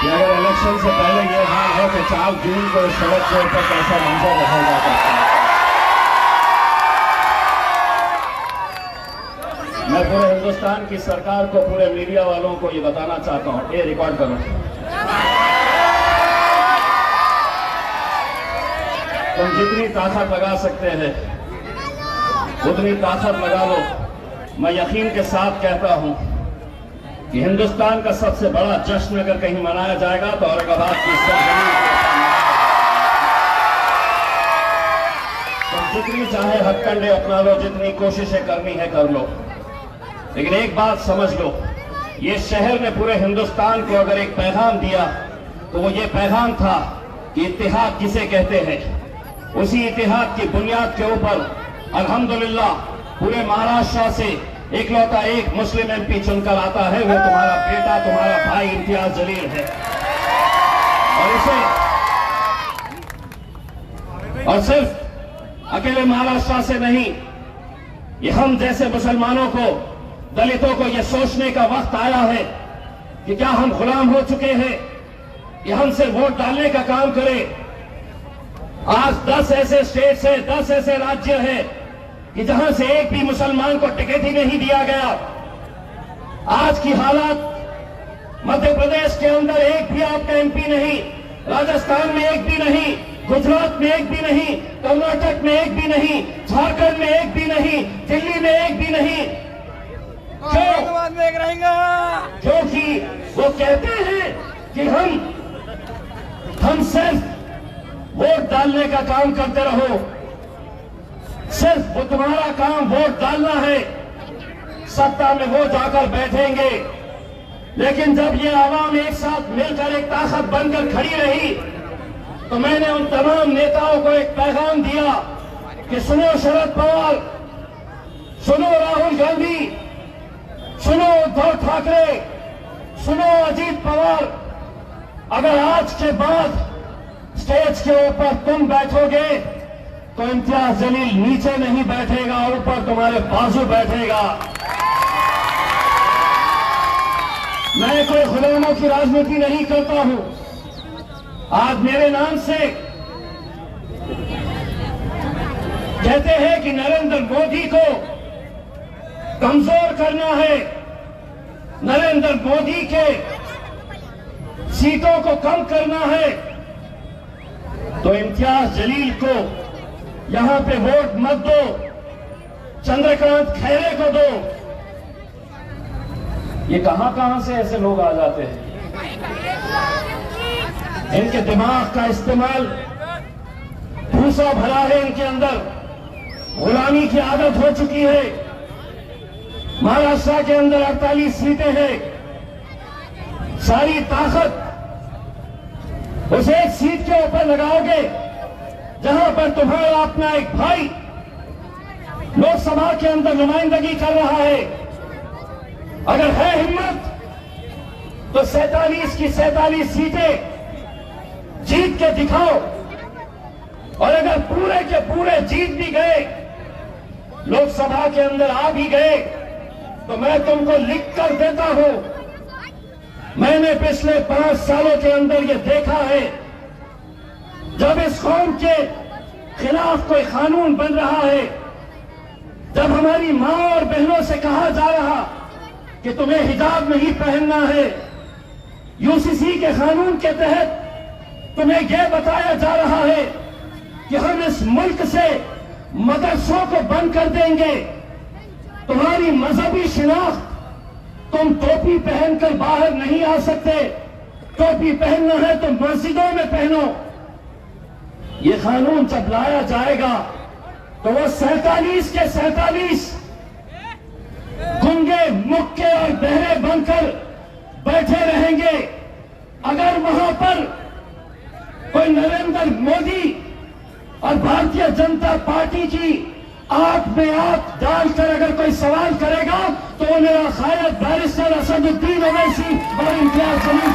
कि अगर इलेक्शन से पहले ये हाल है तो 4 जून को इस सड़क के ऊपर कैसा मंजर रहेगा करता है। मैं पूरे हिंदुस्तान की सरकार को, पूरे मीडिया वालों को ये बताना चाहता हूं, ये रिकॉर्ड करो। तुम जितनी ताकत लगा सकते हैं उतनी ताकत लगा लो। मैं यकीन के साथ कहता हूं कि हिंदुस्तान का सबसे बड़ा जश्न अगर कहीं मनाया जाएगा तो औरंगाबाद की सरजमीन तुम जितनी चाहे हथकंडे अपना लो, जितनी कोशिशें करनी है कर लो, लेकिन एक बात समझ लो, ये शहर ने पूरे हिंदुस्तान को अगर एक पैगाम दिया तो वो ये पैगाम था कि इत्तेहाद किसे कहते हैं। उसी इत्तेहाद की बुनियाद के ऊपर अल्हम्दुलिल्लाह पूरे महाराष्ट्र से इकलौता एक मुस्लिम एमपी चुनकर आता है, वो तुम्हारा बेटा, तुम्हारा भाई इम्तियाज जलील है। और सिर्फ अकेले महाराष्ट्र से नहीं, ये हम जैसे मुसलमानों को, दलितों को ये सोचने का वक्त आया है कि क्या हम गुलाम हो चुके हैं कि हम सिर्फ वोट डालने का काम करें। आज 10 ऐसे स्टेट्स हैं, 10 ऐसे राज्य हैं कि जहां से एक भी मुसलमान को टिकट ही नहीं दिया गया। आज की हालत मध्य प्रदेश के अंदर एक भी आपका एमपी नहीं, राजस्थान में एक भी नहीं, गुजरात में एक भी नहीं, कर्नाटक में एक भी नहीं, झारखंड में एक भी नहीं, दिल्ली में एक भी नहीं। क्योंकि वो कहते हैं कि हम सिर्फ वोट डालने का काम करते रहो, सिर्फ वो तुम्हारा काम वोट डालना है, सत्ता में वो जाकर बैठेंगे। लेकिन जब ये आवाम एक साथ मिलकर एक ताकत बनकर खड़ी रही तो मैंने उन तमाम नेताओं को एक पैगाम दिया कि सुनो शरद पवार, सुनो राहुल गांधी, सुनो उद्धव ठाकरे, सुनो अजीत पवार, अगर आज के बाद स्टेज के ऊपर तुम बैठोगे तो इम्तियाज जलील नीचे नहीं बैठेगा, ऊपर तुम्हारे बाजू बैठेगा। मैं कोई गुलामों की राजनीति नहीं करता हूं। आज मेरे नाम से कहते हैं कि नरेंद्र मोदी को कमजोर करना है, नरेंद्र मोदी के सीटों को कम करना है, तो इम्तियाज जलील को यहां पे वोट मत दो, चंद्रकांत खैरे को दो। ये कहां से ऐसे लोग आ जाते हैं, इनके दिमाग का इस्तेमाल भूसा भरा है, इनके अंदर गुलामी की आदत हो चुकी है। महाराष्ट्र के अंदर 48 सीटें हैं, सारी ताकत उस एक सीट के ऊपर लगाओगे जहां पर तुम्हारा अपना एक भाई लोकसभा के अंदर नुमाइंदगी कर रहा है। अगर है हिम्मत तो 47 की 47 सीटें जीत के दिखाओ, और अगर पूरे के पूरे जीत भी गए, लोकसभा के अंदर आ भी गए, तो मैं तुमको लिख कर देता हूं, मैंने पिछले 5 सालों के अंदर ये देखा है, जब इस कौम के खिलाफ कोई कानून बन रहा है, जब हमारी मां और बहनों से कहा जा रहा कि तुम्हें हिजाब नहीं पहनना है, यूसीसी के कानून के तहत तुम्हें यह बताया जा रहा है कि हम इस मुल्क से मदरसों को बंद कर देंगे, तुम्हारी मजहबी शिनाख्त, तुम टोपी पहनकर बाहर नहीं आ सकते, टोपी पहनना है तो मस्जिदों में पहनो। ये कानून जब लाया जाएगा तो वो 47 के 47 गूंगे, मुक्के और बहरे बनकर बैठे रहेंगे। अगर वहां पर कोई नरेंद्र मोदी और भारतीय जनता पार्टी की आंख में आंख डालकर अगर कोई सवाल करेगा तो वो मेरा शायद बैरिस्टर असदुद्दीन ओवैसी और इम्तियाज जलील